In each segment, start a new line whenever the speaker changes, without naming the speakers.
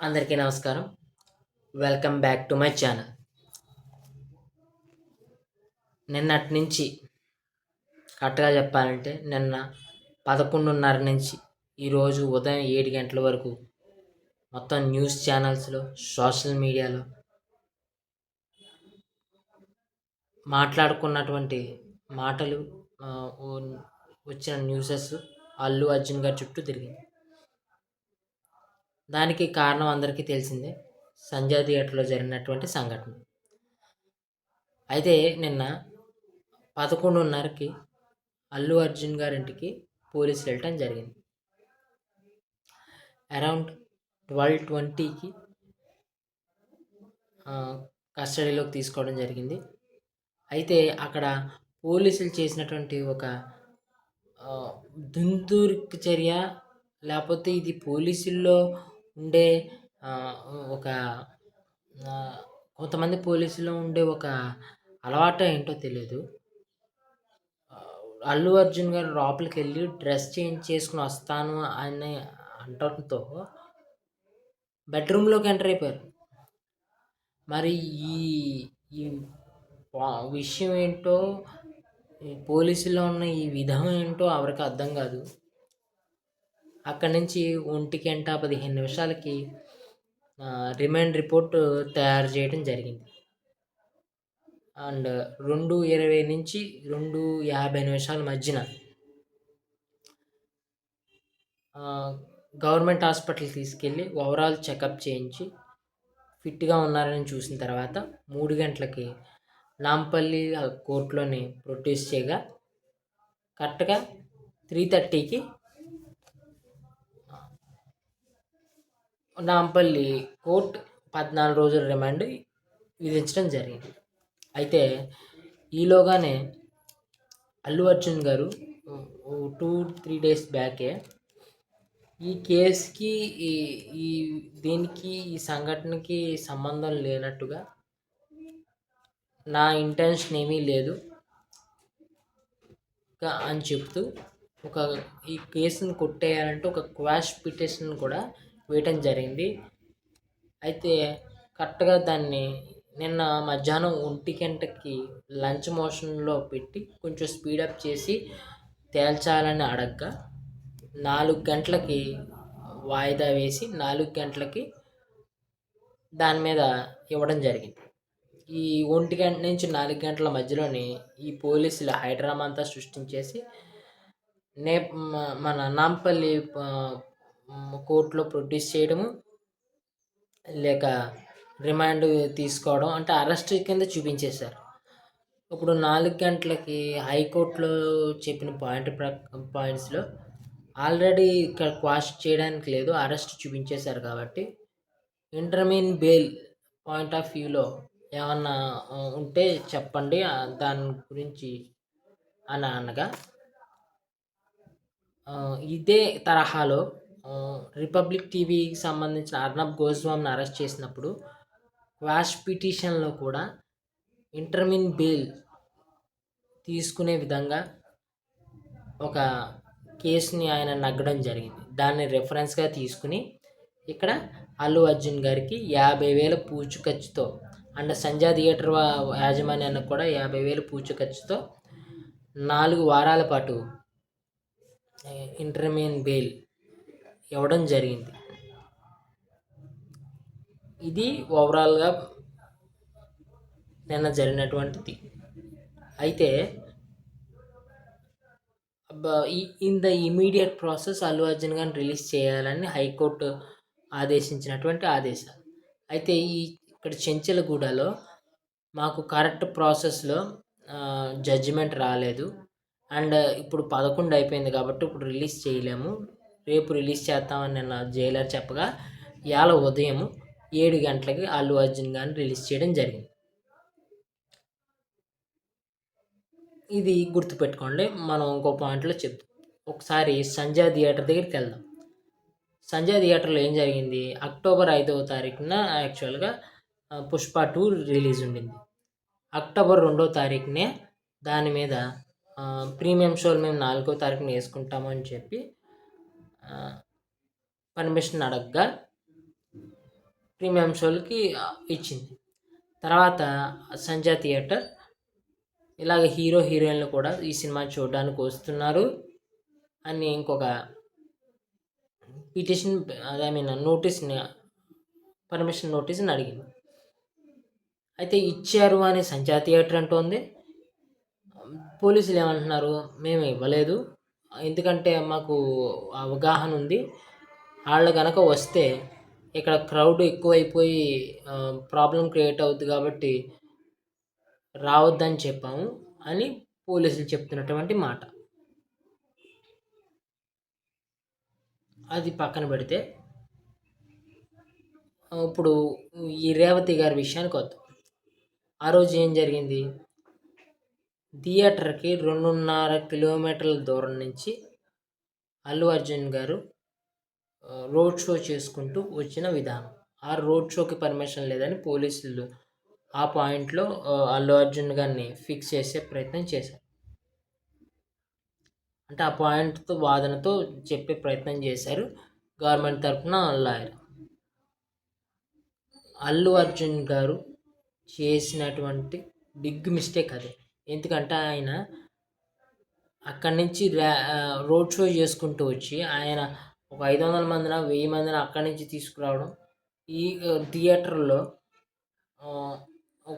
అందరికీ నమస్కారం. Welcome back to my channel. నిన్నటి నుంచి కరెక్ట్‌గా చెప్పాలంటే నిన్న 11:30 నుంచి ఈరోజు ఉదయం 7 గంటల వరకు మొత్తం న్యూస్ ఛానల్స్‌లో, సోషల్ మీడియాలో మాట్లాడుకున్నటువంటి మాటలు ఆహ్, ఓన్ వచ్చిన న్యూసెస్ అల్లు అర్జున్ గారి చుట్టూ తిరిగింది. దానికి కారణం అందరికీ తెలిసిందే. సంజయ్ థియేటర్‌లో జరిగినటువంటి సంఘటన. అయితే నిన్న 11:30కి అల్లు అర్జున్ గారింటికి పోలీసులు వెళ్ళటం జరిగింది. అరౌండ్ 12:20కి కస్టడీలోకి తీసుకోవడం జరిగింది. అయితే అక్కడ పోలీసులు చేసినటువంటి ఒక దుందుర్క చర్య, లేకపోతే ఇది పోలీసుల్లో ఉండే ఒక కొంతమంది పోలీసుల్లో ఉండే ఒక అలవాటో ఏంటో తెలియదు. అల్లు అర్జున్ గారు లోపలికి వెళ్ళి డ్రెస్ చేంజ్ చేసుకుని వస్తాను అని అనటంతో బెడ్రూమ్లోకి ఎంటర్ అయిపోయారు. మరి ఈ ఈ విషయం ఏంటో, ఈ పోలీసుల్లో ఉన్న ఈ విధానం ఏంటో ఎవరికి అర్థం కాదు. అక్కడి నుంచి 1:15 రిమాండ్ రిపోర్ట్ తయారు చేయడం జరిగింది. అండ్ 2:20 నుంచి 2:50 మధ్యన గవర్నమెంట్ హాస్పిటల్కి తీసుకెళ్ళి ఓవరాల్ చెకప్ చేయించి ఫిట్గా ఉన్నారని చూసిన తర్వాత 3 గంటలకి నాంపల్లి కోర్టులోని ప్రొడ్యూస్ చేయగా కరెక్ట్గా 3:30కి నాంపల్లి కోర్టు 14 రోజుల రిమాండ్ విధించడం జరిగింది. అయితే ఈలోగానే అల్లు అర్జున్ గారు 2-3 డేస్ బ్యాకే ఈ కేసుకి ఈ దీనికి ఈ సంఘటనకి సంబంధం లేనట్టుగా, నా ఇంటెన్షన్ ఏమీ లేదు అని చెప్తూ ఈ కేసును కొట్టేయాలంటే ఒక క్వాష్ పిటిషన్ కూడా వేయటం జరిగింది. అయితే కరెక్ట్గా దాన్ని నిన్న మధ్యాహ్నం 1 గంటకి లంచ్ మోషన్లో పెట్టి కొంచెం స్పీడప్ చేసి తేల్చాలని అడగ్గా 4 గంటలకి వాయిదా వేసి 4 గంటలకి దాని మీద ఇవ్వడం జరిగింది. ఈ 1 గంట నుంచి 4 గంటల మధ్యలోనే ఈ పోలీసులు హైడ్రామా అంతా సృష్టించేసి మన నాంపల్లి కోర్టులో ప్రొడ్యూస్ చేయడము, లేక రిమాండ్ తీసుకోవడం, అంటే అరెస్ట్ కింద చూపించేశారు. ఇప్పుడు 4 గంటలకి హైకోర్టులో చెప్పిన పాయింట్స్లో ఆల్రెడీ ఇక్కడ క్వాష్ చేయడానికి లేదు, అరెస్ట్ చూపించేశారు కాబట్టి ఇంటర్మీన్ బెయిల్ పాయింట్ ఆఫ్ వ్యూలో ఏమన్నా ఉంటే చెప్పండి దాని గురించి అని అనగా, ఇదే తరహాలో రిపబ్లిక్ టీవీకి సంబంధించిన అర్నబ్ గోస్వామిని అరెస్ట్ చేసినప్పుడు క్వాష్ పిటిషన్లో కూడా ఇంటర్మీన్ బెయిల్ తీసుకునే విధంగా ఒక కేసుని ఆయన నగ్గడం జరిగింది. దాన్ని రెఫరెన్స్గా తీసుకుని ఇక్కడ అల్లు అర్జున్ గారికి 50,000 పూచుఖర్చుతో, అండ్ సంజయ్ థియేటర్ యాజమాన్యానికి కూడా 50,000 పూచుఖర్చుతో 4 వారాల పాటు ఇంటర్మీన్ బెయిల్ ఇవ్వడం జరిగింది. ఇది ఓవరాల్గా నిన్న జరిగినటువంటిది. అయితే in the immediate process Allu Arjun గారిని రిలీజ్ చేయాలని హైకోర్టు ఆదేశించినటువంటి ఆదేశాలు. అయితే ఇక్కడ చెంచలగూడలో మాకు కరెక్ట్ ప్రాసెస్లో జడ్జిమెంట్ రాలేదు, అండ్ ఇప్పుడు 11 అయిపోయింది కాబట్టి ఇప్పుడు రిలీజ్ చేయలేము, రేపు రిలీజ్ చేస్తామని నిన్న జైలర్ చెప్పగా ఇవాళ ఉదయం 7 గంటలకి అల్లు అర్జున్ గారిని రిలీజ్ చేయడం జరిగింది. ఇది గుర్తుపెట్టుకోండి. మనం ఇంకో పాయింట్లో చెప్తాం. ఒకసారి సంజయ్ థియేటర్ దగ్గరికి వెళ్దాం. సంజయ్ థియేటర్లో ఏం జరిగింది, అక్టోబర్ 5వ తారీఖున యాక్చువల్గా పుష్ప 2 రిలీజ్ ఉండింది. అక్టోబర్ 2వ తారీఖునే దాని మీద ప్రీమియం షోలు మేము 4వ తారీఖున వేసుకుంటామని చెప్పి పర్మిషన్ అడగగా ప్రీమియం షోలకి ఇచ్చింది. తర్వాత సంజయ్ థియేటర్ ఇలాగ హీరో హీరోయిన్లు కూడా ఈ సినిమా చూడడానికి వస్తున్నారు అని ఇంకొక పిటిషన్, ఐ మీన్ నోటీస్ని, పర్మిషన్ నోటీస్ని అడిగింది. అయితే ఇచ్చారు అని సంజయ్ థియేటర్ అంటోంది. పోలీసులు ఏమంటున్నారు, మేము ఇవ్వలేదు, ఎందుకంటే మాకు అవగాహన ఉంది, వాళ్ళు కనుక వస్తే ఇక్కడ క్రౌడ్ ఎక్కువైపోయి ప్రాబ్లం క్రియేట్ అవుద్ది కాబట్టి రావద్దని చెప్పాము అని పోలీసులు చెప్తున్నటువంటి మాట. అది పక్కన పెడితే ఇప్పుడు ఈ రేవతి గారి విషయానికి వద్దాం. ఆ రోజు ఏం జరిగింది, థియేటర్కి 2.5 కిలోమీటర్ల దూరం నుంచి అల్లు అర్జున్ గారు రోడ్ షో చేసుకుంటూ వచ్చిన విధానం. ఆ రోడ్ షోకి పర్మిషన్ లేదని పోలీసులు ఆ పాయింట్లో అల్లు అర్జున్ గారిని ఫిక్స్ చేసే ప్రయత్నం చేశారు. అంటే ఆ పాయింట్తో వాదనతో చెప్పే ప్రయత్నం చేశారు గవర్నమెంట్ తరఫున లాయర్. అల్లు అర్జున్ గారు చేసినటువంటి బిగ్ మిస్టేక్ అది. ఎందుకంటే ఆయన అక్కడి నుంచి రోడ్ షో చేసుకుంటూ వచ్చి ఆయన ఒక 500 మందిన 1000 మందిన అక్కడి నుంచి తీసుకురావడం, ఈ థియేటర్లో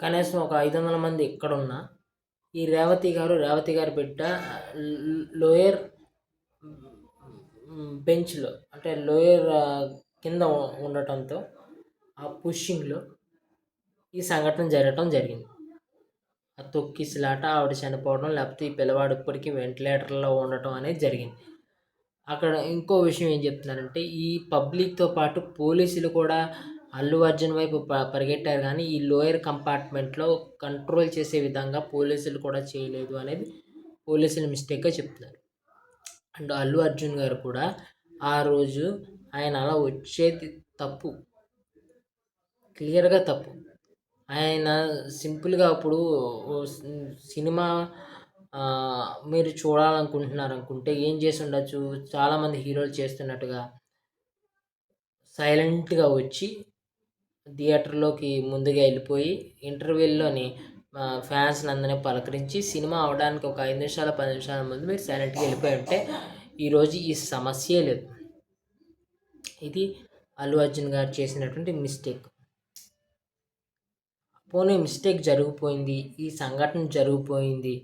కనీసం ఒక 500 మంది ఎక్కడున్నా ఈ రేవతి గారి బిడ్డ లోయర్ బెంచ్లో, అంటే లోయర్ కింద ఉండటంతో ఆ పుషింగ్లో ఈ సంఘటన జరగటం జరిగింది. ఆ తొక్కిసలాట, ఆవిడ చనిపోవడం, లేకపోతే ఈ పిల్లవాడు ఇప్పటికీ వెంటిలేటర్లో ఉండటం అనేది జరిగింది. అక్కడ ఇంకో విషయం ఏం చెప్తున్నారంటే, ఈ పబ్లిక్తో పాటు పోలీసులు కూడా అల్లు అర్జున్ వైపు పరిగెట్టారు, కానీ ఈ లోయర్ కంపార్ట్మెంట్లో కంట్రోల్ చేసే విధంగా పోలీసులు కూడా చేయలేదు అనేది పోలీసుల మిస్టేక్గా చెప్తున్నారు. అండ్ అల్లు అర్జున్ గారు కూడా ఆ రోజు ఆయన అలా వచ్చేది తప్పు, క్లియర్గా తప్పు. ఆయన సింపుల్గా అప్పుడు సినిమా మీరు చూడాలనుకుంటున్నారు అనుకుంటే ఏం చేసి ఉండొచ్చు, చాలామంది హీరోలు చేస్తున్నట్టుగా సైలెంట్గా వచ్చి థియేటర్లోకి ముందుగా వెళ్ళిపోయి ఇంటర్వెల్లోని ఫ్యాన్స్ని అందరినీ పలకరించి సినిమా అవడానికి ఒక 5 నిమిషాలు 10 నిమిషాల ముందు మీరు సైలెంట్గా వెళ్ళిపోయి ఉంటే ఈరోజు ఈ సమస్యే లేదు. ఇది అల్లు అర్జున్ గారు చేసినటువంటి మిస్టేక్. పోనీ మిస్టేక్ జరిగిపోయింది, ఈ సంఘటన జరిగిపోయింది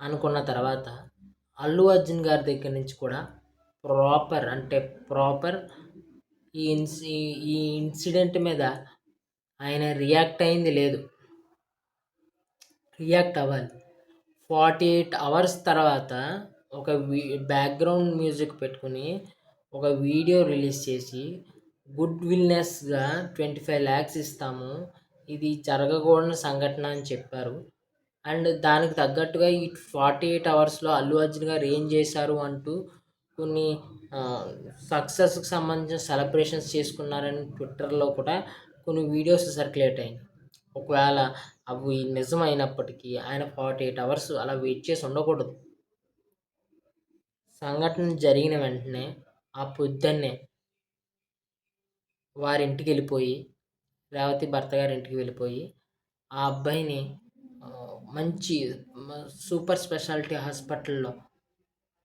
అనుకున్న తర్వాత అల్లు అర్జున్ గారి దగ్గర నుంచి కూడా ప్రాపర్ ఈ ఇన్సిడెంట్ మీద ఆయన రియాక్ట్ అయింది లేదు. రియాక్ట్ అవ్వాలి. 48 అవర్స్ తర్వాత ఒక బ్యాక్గ్రౌండ్ మ్యూజిక్ పెట్టుకుని ఒక వీడియో రిలీజ్ చేసి గుడ్ విల్నెస్గా 25 lakhs ఇస్తాము, ఇది జరగకూడని సంఘటన అని చెప్పారు. అండ్ దానికి తగ్గట్టుగా ఈ 48 అవర్స్లో అల్లు అర్జున్ గారు ఏం చేశారు అంటూ కొన్ని సక్సెస్కి సంబంధించిన సెలబ్రేషన్స్ చేసుకున్నారని ట్విట్టర్లో కూడా కొన్ని వీడియోస్ సర్క్యులేట్ అయ్యాయి. ఒకవేళ అవి నిజమైనప్పటికీ ఆయన 48 అవర్స్ అలా వెయిట్ చేసి ఉండకూడదు. సంఘటన జరిగిన వెంటనే ఆ పొద్దున్నే వారింటికి వెళ్ళిపోయి, రేవతి భర్త గారి ఇంటికి వెళ్ళిపోయి ఆ అబ్బాయిని మంచి సూపర్ స్పెషాలిటీ హాస్పిటల్లో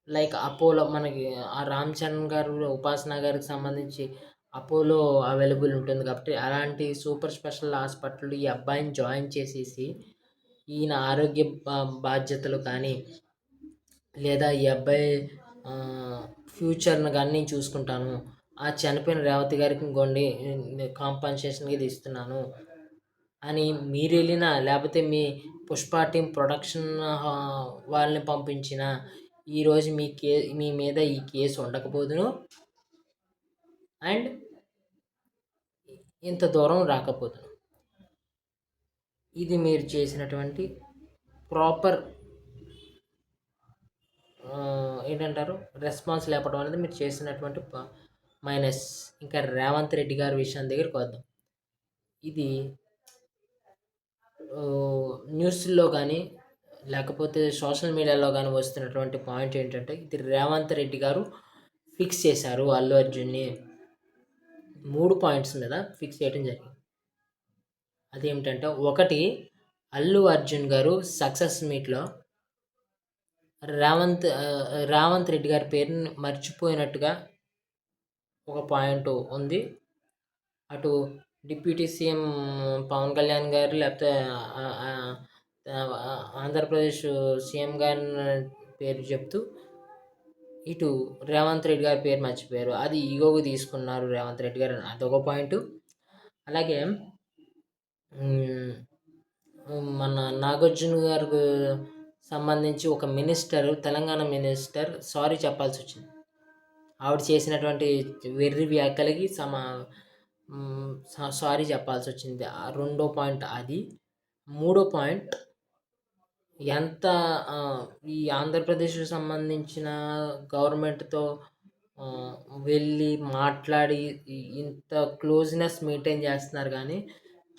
లైక్ అపోలో, మనకి ఆ రామ్ చరణ్ గారు ఉపాసన గారికి సంబంధించి అపోలో అవైలబుల్ ఉంటుంది కాబట్టి అలాంటి సూపర్ స్పెషల్ హాస్పిటల్లో ఈ అబ్బాయిని జాయిన్ చేసేసి ఈయన ఆరోగ్య బాధ్యతలు కానీ లేదా ఈ అబ్బాయి ఫ్యూచర్ని కానీ నేను చూసుకుంటాను, ఆ చనిపోయిన రేవతి గారికి ఇంకోండి కాంపన్సేషన్గా ఇది ఇస్తున్నాను అని మీరు వెళ్ళినా, లేకపోతే మీ పుష్ప టీం ప్రొడక్షన్ వాళ్ళని పంపించిన ఈరోజు మీ మీద ఈ కేసు ఉండకపోదును అండ్ ఇంత దూరం రాకపోదును. ఇది మీరు చేసినటువంటి ప్రాపర్ ఏంటంటారు రెస్పాన్స్ లేపడం అనేది మీరు చేసినటువంటి మైనస్. ఇంకా రేవంత్ రెడ్డి గారి విషయం దగ్గరికి వద్దాం. ఇది న్యూస్లో కానీ లేకపోతే సోషల్ మీడియాలో కానీ వస్తున్నటువంటి పాయింట్ ఏంటంటే, ఇది రేవంత్ రెడ్డి గారు ఫిక్స్ చేశారు అల్లు అర్జున్ని, 3 పాయింట్స్ మీద ఫిక్స్ చేయడం జరిగింది. అదేమిటంటే, ఒకటి, అల్లు అర్జున్ గారు సక్సెస్ మీట్‌లో రేవంత్ రెడ్డి గారి పేరుని మర్చిపోయినట్టుగా ఒక పాయింట్ ఉంది. అటు డిప్యూటీ సీఎం పవన్ కళ్యాణ్ గారు, లేకపోతే ఆహ్, ఆహ్, ఆంధ్రప్రదేశ్ సీఎం గారి పేరు చెప్తూ, ఇటు రేవంత్ రెడ్డి గారి పేరు మర్చిపోయారు. అది ఈగోకి తీసుకున్నారు రేవంత్ రెడ్డి గారు, అదొక పాయింట్. అలాగే మన నాగార్జున గారికి సంబంధించి ఒక మినిస్టర్, తెలంగాణ మినిస్టర్ సారీ చెప్పాల్సి వచ్చింది. ఆవిడ చేసినటువంటి వెర్రి వ్యాఖ్యలకి సారీ చెప్పాల్సి వచ్చింది. రెండో పాయింట్ అది. మూడో పాయింట్, ఎంత ఈ ఆంధ్రప్రదేశ్‌కి సంబంధించిన గవర్నమెంట్‌తో వెళ్ళి మాట్లాడి ఇంత క్లోజ్‌నెస్ మెయింటైన్ చేస్తున్నారు కానీ,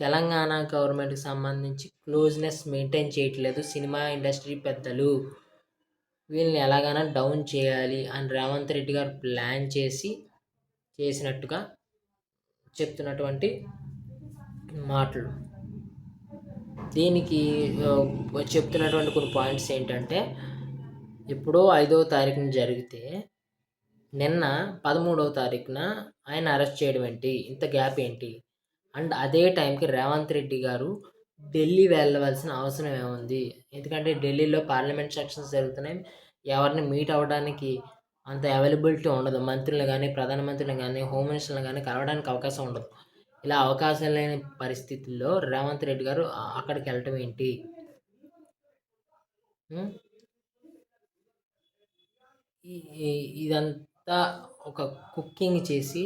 తెలంగాణ గవర్నమెంట్‌కి సంబంధించి క్లోజ్‌నెస్ మెయింటైన్ చేయట్లేదు సినిమా ఇండస్ట్రీ పెద్దలు. వీళ్ళని ఎలాగైనా డౌన్ చేయాలి అని రేవంత్ రెడ్డి గారు ప్లాన్ చేసినట్టుగా చెప్తున్నటువంటి మాటలు. దీనికి చెప్తున్నటువంటి కొన్ని పాయింట్స్ ఏంటంటే, ఎప్పుడో 5వ తారీఖున జరిగితే నిన్న 13వ తారీఖున ఆయన అరెస్ట్ చేయడం ఏంటి? ఇంత గ్యాప్ ఏంటి? అండ్ అదే టైంకి రేవంత్ రెడ్డి గారు ఢిల్లీ వెళ్ళవలసిన అవసరం ఏముంది? ఎందుకంటే ఢిల్లీలో పార్లమెంట్ సెషన్స్ జరుగుతున్నాయి. ఎవరిని మీట్ అవ్వడానికి అంత అవైలబిలిటీ ఉండదు. మంత్రులను కానీ, ప్రధానమంత్రిని కానీ, హోమ్ మినిస్టర్‌ని కానీ కలవడానికి అవకాశం ఉండదు. ఇలా అవకాశం లేని పరిస్థితుల్లో రేవంత్ రెడ్డి గారు అక్కడికి వెళ్ళటం ఏంటి? ఇదంతా ఒక కుకింగ్ చేసి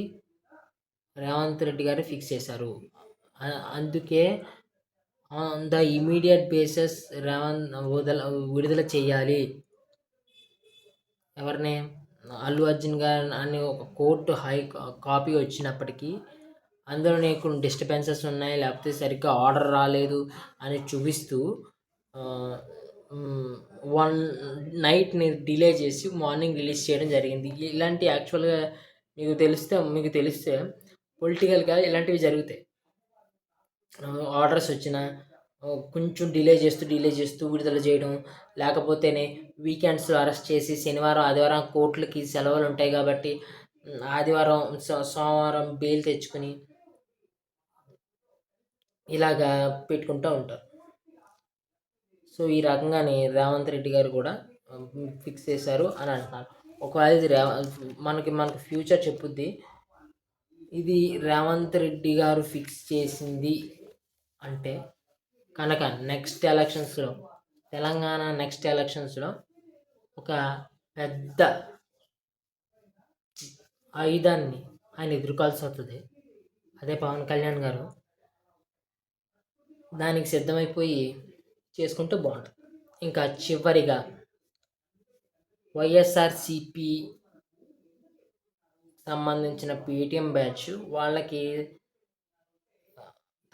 రేవంత్ రెడ్డి గారు ఫిక్స్ చేశారు. అందుకే ఆన్ ద ఇమీడియట్ బేసిస్ విడుదల చేయాలి. ఎవరిని? అల్లు అర్జున్ గారు అని ఒక కోర్టు కాపీ వచ్చినప్పటికీ అందులో నీకు డిస్టర్బెన్సెస్ ఉన్నాయి, లేకపోతే సరిగ్గా ఆర్డర్ రాలేదు అని చూపిస్తూ వన్ నైట్ని డిలే చేసి మార్నింగ్ రిలీజ్ చేయడం జరిగింది. ఇలాంటి యాక్చువల్గా మీకు తెలిస్తే పొలిటికల్గా ఇలాంటివి జరుగుతాయి. ఆర్డర్స్ వచ్చినా కొంచెం డిలే చేస్తూ విడుదల చేయడం, లేకపోతేనే వీకెండ్స్లో అరెస్ట్ చేసి శనివారం ఆదివారం కోర్టులకి సెలవులు ఉంటాయి కాబట్టి ఆదివారం సోమవారం బెయిల్ తెచ్చుకొని ఇలాగా పెట్టుకుంటూ ఉంటారు. సో ఈ రకంగానే రేవంత్ రెడ్డి గారు కూడా ఫిక్స్ చేశారు అని అంటున్నారు. ఒకవేళ ఇది మనకి ఫ్యూచర్ చెప్పుద్ది. ఇది రేవంత్ రెడ్డి గారు ఫిక్స్ చేసింది అంటే కనుక తెలంగాణ నెక్స్ట్ ఎలక్షన్స్లో ఒక పెద్ద ఆయుధాన్ని ఆయన ఎదుర్కోవాల్సి వస్తుంది. అదే పవన్ కళ్యాణ్ గారు. దానికి సిద్ధమైపోయి చేసుకుంటే బాగుంటుంది. ఇంకా చివరిగా వైఎస్ఆర్సిపి సంబంధించిన పేటీఎం బ్యాచ్ వాళ్ళకి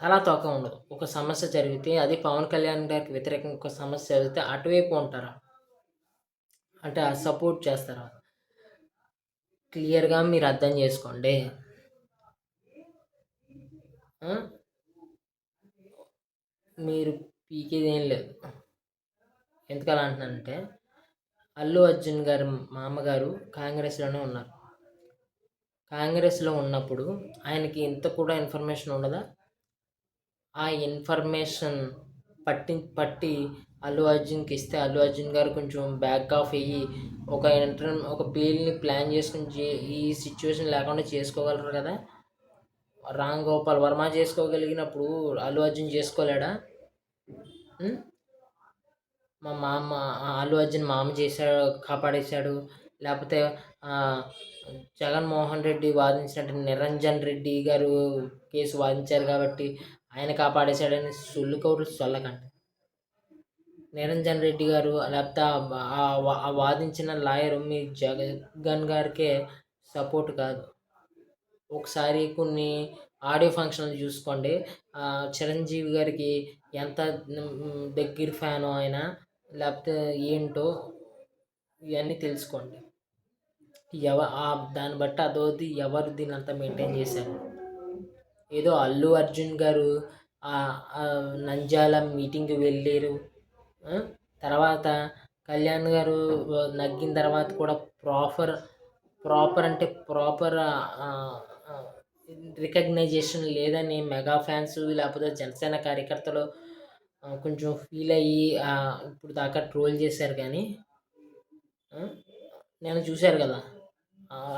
తలా తోక ఉండదు. ఒక సమస్య జరిగితే, అది పవన్ కళ్యాణ్ గారికి వ్యతిరేకంగా ఒక సమస్య జరిగితే అటువైపు ఉంటారా, అంటే సపోర్ట్ చేస్తారా? క్లియర్గా మీరు అర్థం చేసుకోండి. మీరు పీకేది ఏం లేదు. ఎందుకలా అంటున్నానంటే, అల్లు అర్జున్ గారి మామగారు కాంగ్రెస్లోనే ఉన్నారు. కాంగ్రెస్లో ఉన్నప్పుడు ఆయనకి ఇంత కూడా ఇన్ఫర్మేషన్ ఉండదా? ఆ ఇన్ఫర్మేషన్ పట్టి అల్లు అర్జున్కి ఇస్తే అల్లు అర్జున్ గారు కొంచెం బ్యాక్ ఆఫ్ అయ్యి ఒక బెయిల్ని ప్లాన్ చేసుకుని ఈ సిచ్యువేషన్ లేకుండా చేసుకోగలరు కదా. రామ్ గోపాల్ వర్మ చేసుకోగలిగినప్పుడు అల్లు అర్జున్ చేసుకోలేడా? అల్లు అర్జున్ మామ చేశాడు, కాపాడేశాడు. లేకపోతే జగన్మోహన్ రెడ్డి వాదించినట్టు నిరంజన్ రెడ్డి గారు కేసు వాదించారు కాబట్టి ఆయన కాపాడేశాడని సొల్లు కౌరులు చల్లకండి. నిరంజన్ రెడ్డి గారు లేకపోతే ఆ వాదించిన లాయరు మీ జగన్ గారికే సపోర్ట్ కాదు. ఒకసారి కొన్ని ఆడియో ఫంక్షన్లు చూసుకోండి. చిరంజీవి గారికి ఎంత దగ్గర ఫ్యాను ఆయన, లేకపోతే ఏంటో ఇవన్నీ తెలుసుకోండి. దాన్ని బట్టి అదోది ఎవరు దీన్ని అంతా మెయింటైన్ చేశారు. ఏదో అల్లు అర్జున్ గారు నంద్యాల మీటింగ్కి వెళ్ళారు. తర్వాత కళ్యాణ్ గారు నగ్గిన తర్వాత కూడా ప్రాపర్ అంటే ప్రాపర్ రికగ్నైజేషన్ లేదని మెగా ఫ్యాన్స్ లేకపోతే జనసేన కార్యకర్తలు కొంచెం ఫీల్ అయ్యి ఇప్పుడు దాకా ట్రోల్ చేశారు. కానీ నేను చూశారు కదా,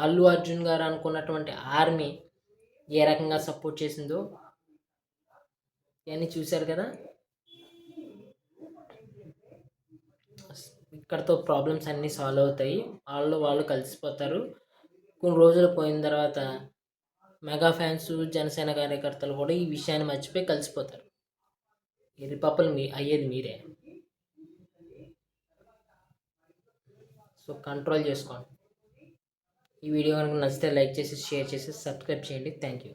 అల్లు అర్జున్ గారు అనుకున్నటువంటి ఆర్మీ ఏ రకంగా సపోర్ట్ చేసిందో ఇవన్నీ చూశారు కదా. ఇక్కడతో ప్రాబ్లమ్స్ అన్నీ సాల్వ్ అవుతాయి, వాళ్ళు కలిసిపోతారు. కొన్ని రోజులు పోయిన తర్వాత మెగా ఫ్యాన్స్ జనసేన కార్యకర్తలు కూడా ఈ విషయాన్ని మర్చిపోయి కలిసిపోతారు. ఇది పప్పులు అయ్యేది మీరే. సో కంట్రోల్ చేసుకోండి. ఈ వీడియో కనుక నచ్చితే లైక్ చేసి షేర్ చేసి సబ్స్క్రైబ్ చేయండి. Thank you.